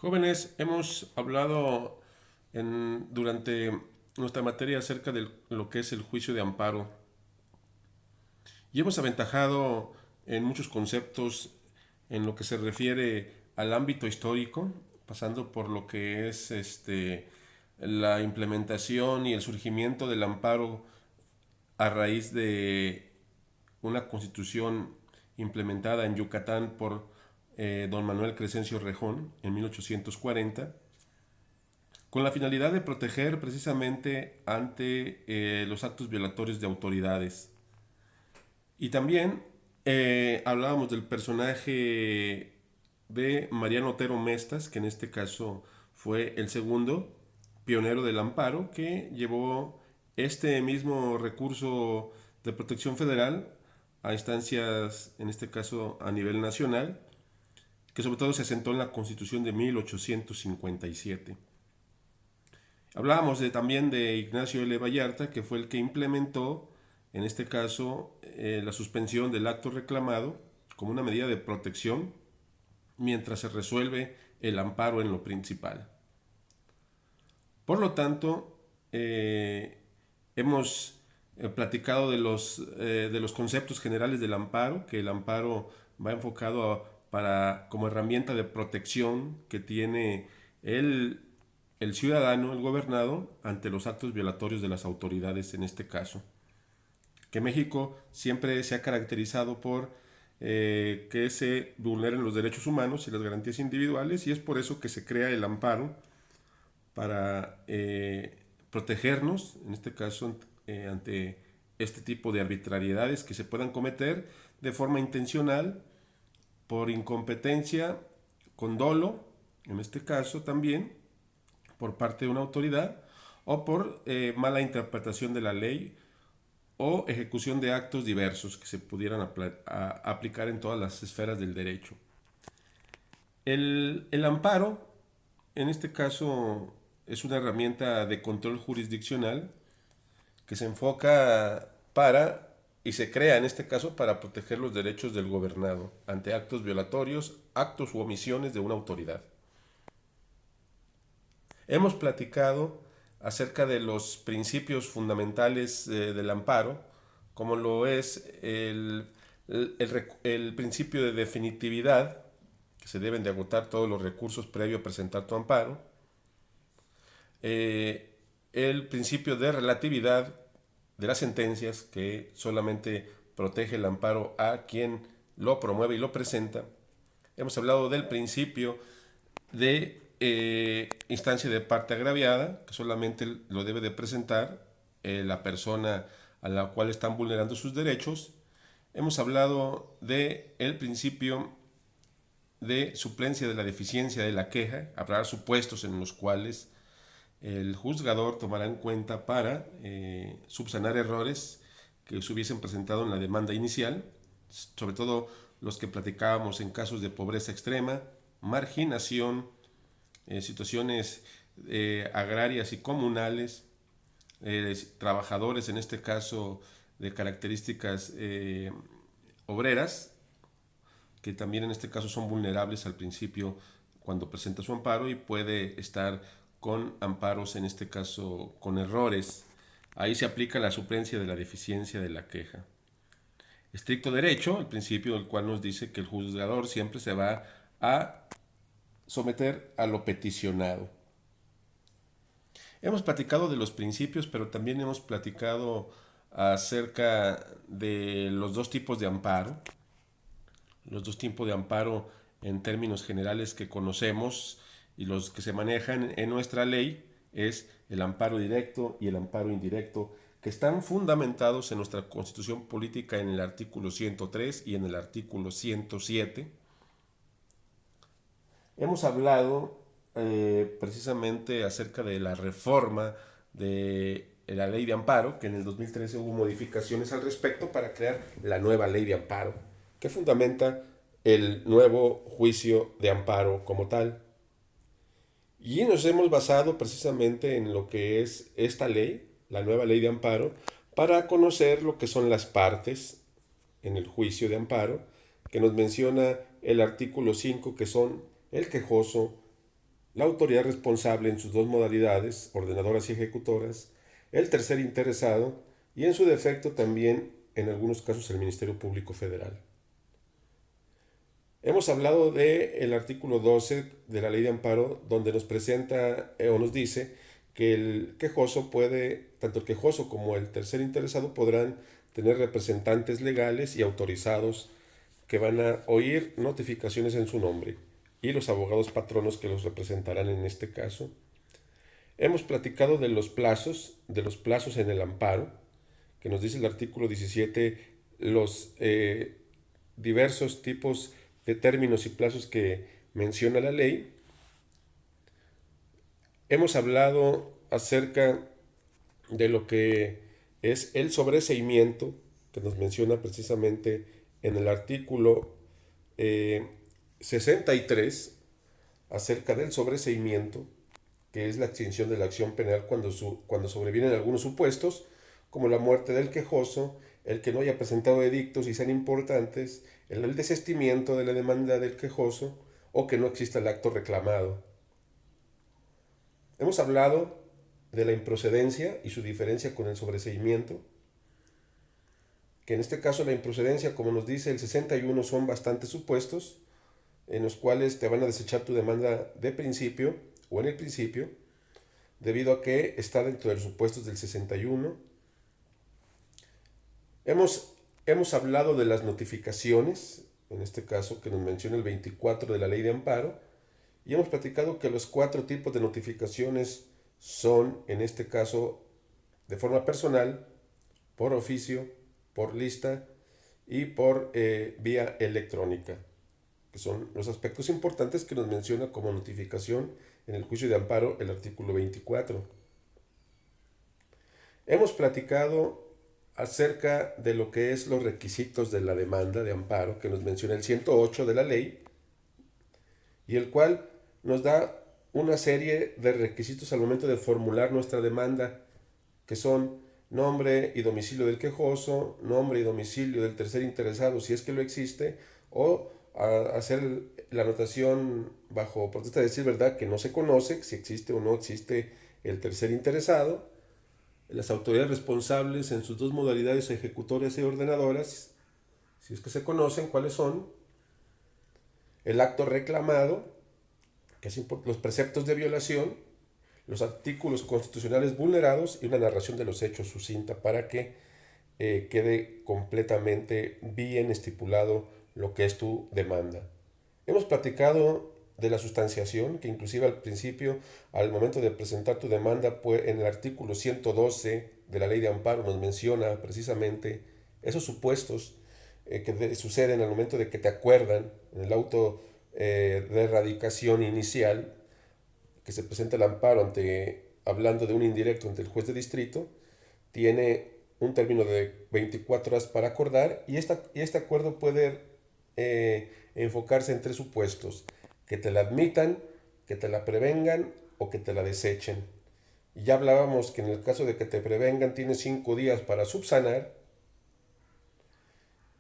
Jóvenes, hemos hablado durante nuestra materia acerca de lo que es el juicio de amparo y hemos aventajado en muchos conceptos en lo que se refiere al ámbito histórico, pasando por lo que es la implementación y el surgimiento del amparo a raíz de una constitución implementada en Yucatán por don Manuel Crescencio Rejón en 1840, con la finalidad de proteger precisamente ante los actos violatorios de autoridades. Y también hablábamos del personaje de Mariano Otero Mestas, que en este caso fue el segundo pionero del amparo, que llevó este mismo recurso de protección federal a instancias, en este caso a nivel nacional, que sobre todo se asentó en la Constitución de 1857. Hablábamos también de Ignacio L. Vallarta, que fue el que implementó, en este caso, la suspensión del acto reclamado como una medida de protección mientras se resuelve el amparo en lo principal. Por lo tanto, hemos platicado de los conceptos generales del amparo, que el amparo va enfocado como herramienta de protección que tiene el, el ciudadano, el gobernado, ante los actos violatorios de las autoridades en este caso. Que México siempre se ha caracterizado por que se vulneren los derechos humanos y las garantías individuales, y es por eso que se crea el amparo para protegernos, en este caso, ante este tipo de arbitrariedades que se puedan cometer de forma intencional, por incompetencia, con dolo, en este caso también, por parte de una autoridad, o por mala interpretación de la ley o ejecución de actos diversos que se pudieran aplicar en todas las esferas del derecho. El amparo, en este caso, es una herramienta de control jurisdiccional que se enfoca para y se crea en este caso para proteger los derechos del gobernado ante actos violatorios, actos u omisiones de una autoridad. Hemos platicado acerca de los principios fundamentales del amparo, como lo es el principio de definitividad, que se deben de agotar todos los recursos previo a presentar tu amparo, el principio de relatividad de las sentencias, que solamente protege el amparo a quien lo promueve y lo presenta. Hemos hablado del principio de instancia de parte agraviada, que solamente lo debe de presentar la persona a la cual están vulnerando sus derechos. Hemos hablado de el principio de suplencia de la deficiencia de la queja. Habrá supuestos en los cuales el juzgador tomará en cuenta para subsanar errores que se hubiesen presentado en la demanda inicial, sobre todo los que platicábamos en casos de pobreza extrema, marginación, situaciones agrarias y comunales, trabajadores en este caso de características obreras, que también en este caso son vulnerables al principio cuando presenta su amparo y puede estar con amparos, en este caso con errores. Ahí se aplica la suplencia de la deficiencia de la queja. Estricto derecho, el principio del cual nos dice que el juzgador siempre se va a someter a lo peticionado. Hemos platicado de los principios, pero también hemos platicado acerca de los dos tipos de amparo. Los dos tipos de amparo en términos generales que conocemos y los que se manejan en nuestra ley es el amparo directo y el amparo indirecto, que están fundamentados en nuestra Constitución Política en el artículo 103 y en el artículo 107. Hemos hablado precisamente acerca de la reforma de la ley de amparo, que en el 2013 hubo modificaciones al respecto para crear la nueva ley de amparo, que fundamenta el nuevo juicio de amparo como tal. Y nos hemos basado precisamente en lo que es esta ley, la nueva ley de amparo, para conocer lo que son las partes en el juicio de amparo, que nos menciona el artículo 5, que son el quejoso, la autoridad responsable en sus dos modalidades, ordenadoras y ejecutoras, el tercer interesado y en su defecto también en algunos casos el Ministerio Público Federal. Hemos hablado del artículo 12 de la Ley de Amparo, donde nos presenta o nos dice que el quejoso puede, tanto el quejoso como el tercer interesado podrán tener representantes legales y autorizados que van a oír notificaciones en su nombre y los abogados patronos que los representarán en este caso. Hemos platicado de los plazos en el amparo, que nos dice el artículo 17 los diversos tipos de términos y plazos que menciona la ley. Hemos hablado acerca de lo que es el sobreseimiento, que nos menciona precisamente en el artículo 63, acerca del sobreseimiento, que es la extinción de la acción penal cuando sobrevienen algunos supuestos, como la muerte del quejoso, el que no haya presentado edictos y sean importantes, el desistimiento de la demanda del quejoso o que no exista el acto reclamado. Hemos hablado de la improcedencia y su diferencia con el sobreseimiento, que en este caso la improcedencia, como nos dice el 61, son bastantes supuestos en los cuales te van a desechar tu demanda de principio o en el principio, debido a que está dentro de los supuestos del 61. Hemos hablado de las notificaciones, en este caso que nos menciona el 24 de la Ley de Amparo, y hemos platicado que los 4 tipos de notificaciones son, en este caso, de forma personal, por oficio, por lista y por vía electrónica, que son los aspectos importantes que nos menciona como notificación en el juicio de amparo el artículo 24. Hemos platicado acerca de lo que es los requisitos de la demanda de amparo, que nos menciona el 108 de la ley, y el cual nos da una serie de requisitos al momento de formular nuestra demanda, que son nombre y domicilio del quejoso, nombre y domicilio del tercer interesado, si es que lo existe, o hacer la anotación bajo protesta de decir verdad que no se conoce si existe o no existe el tercer interesado, las autoridades responsables en sus dos modalidades ejecutoras y ordenadoras, si es que se conocen cuáles son, el acto reclamado, que es los preceptos de violación, los artículos constitucionales vulnerados y una narración de los hechos sucinta para que quede completamente bien estipulado lo que es tu demanda. Hemos platicado de la sustanciación, que inclusive al principio, al momento de presentar tu demanda, pues, en el artículo 112 de la Ley de Amparo nos menciona precisamente esos supuestos que suceden al momento de que te acuerdan en el auto de erradicación inicial, que se presenta el amparo hablando de un indirecto ante el juez de distrito, tiene un término de 24 horas para acordar y este acuerdo puede enfocarse en 3 supuestos: que te la admitan, que te la prevengan o que te la desechen. Y ya hablábamos que en el caso de que te prevengan tienes 5 días para subsanar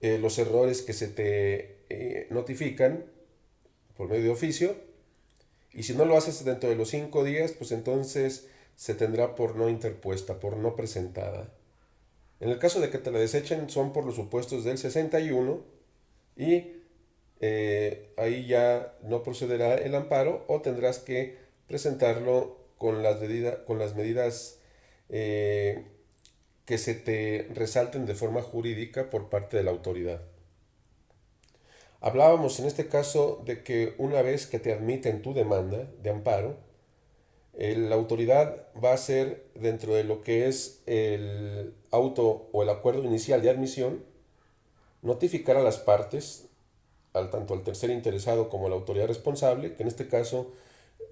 los errores que se te notifican por medio de oficio, y si no lo haces dentro de los 5 días, pues entonces se tendrá por no interpuesta, por no presentada. En el caso de que te la desechen son por los supuestos del 61 y ahí ya no procederá el amparo o tendrás que presentarlo con las medidas que se te resalten de forma jurídica por parte de la autoridad. Hablábamos en este caso de que una vez que te admiten tu demanda de amparo, la autoridad va a hacer dentro de lo que es el auto o el acuerdo inicial de admisión, notificar a las partes, tanto al tercer interesado como a la autoridad responsable, que en este caso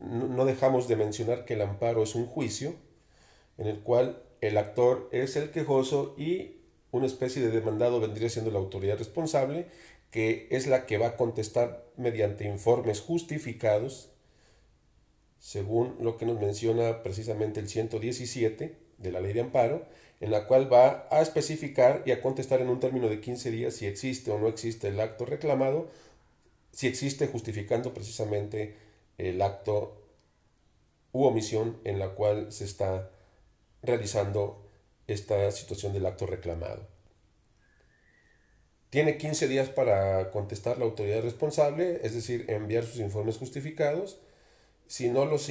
no dejamos de mencionar que el amparo es un juicio en el cual el actor es el quejoso y una especie de demandado vendría siendo la autoridad responsable, que es la que va a contestar mediante informes justificados, según lo que nos menciona precisamente el 117 de la Ley de Amparo, en la cual va a especificar y a contestar en un término de 15 días si existe o no existe el acto reclamado, si existe justificando precisamente el acto u omisión en la cual se está realizando esta situación del acto reclamado. Tiene 15 días para contestar la autoridad responsable, es decir, enviar sus informes justificados. Si no los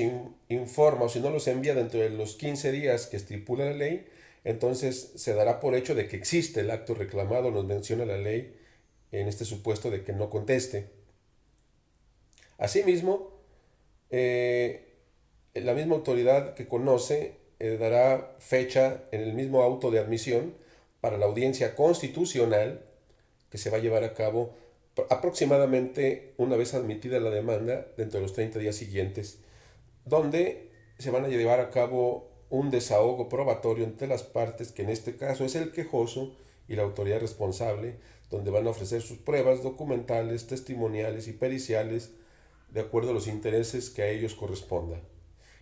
informa o si no los envía dentro de los 15 días que estipula la ley, entonces se dará por hecho de que existe el acto reclamado, nos menciona la ley en este supuesto de que no conteste. Asimismo, la misma autoridad que conoce dará fecha en el mismo auto de admisión para la audiencia constitucional que se va a llevar a cabo aproximadamente una vez admitida la demanda dentro de los 30 días siguientes, donde se van a llevar a cabo un desahogo probatorio entre las partes, que en este caso es el quejoso y la autoridad responsable, donde van a ofrecer sus pruebas documentales, testimoniales y periciales de acuerdo a los intereses que a ellos correspondan.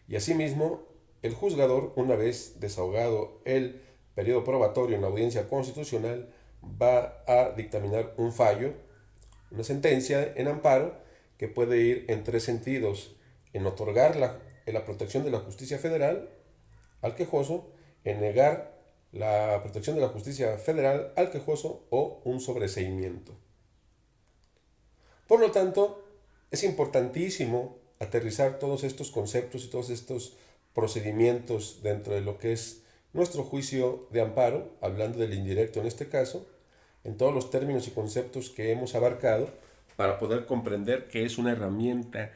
Y asimismo, el juzgador, una vez desahogado el periodo probatorio en la audiencia constitucional, va a dictaminar un fallo, una sentencia en amparo, que puede ir en tres sentidos: en otorgar la protección de la justicia federal al quejoso, en negar la protección de la justicia federal al quejoso o un sobreseimiento. Por lo tanto, es importantísimo aterrizar todos estos conceptos y todos estos procedimientos dentro de lo que es nuestro juicio de amparo, hablando del indirecto en este caso, en todos los términos y conceptos que hemos abarcado, para poder comprender que es una herramienta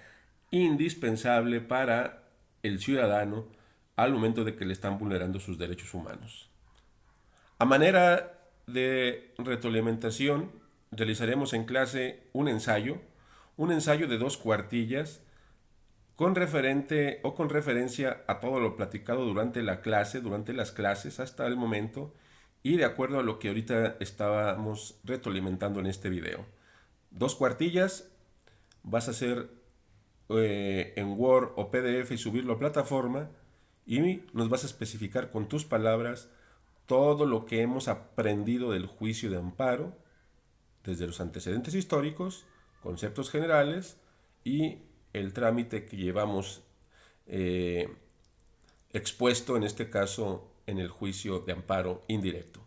indispensable para el ciudadano al momento de que le están vulnerando sus derechos humanos. A manera de retroalimentación, realizaremos en clase un ensayo de 2 cuartillas con referente o con referencia a todo lo platicado durante la clase, durante las clases hasta el momento, y de acuerdo a lo que ahorita estábamos retroalimentando en este video. 2 cuartillas, vas a hacer en Word o PDF y subirlo a plataforma, y nos vas a especificar con tus palabras todo lo que hemos aprendido del juicio de amparo, desde los antecedentes históricos, conceptos generales y el trámite que llevamos expuesto en este caso en el juicio de amparo indirecto.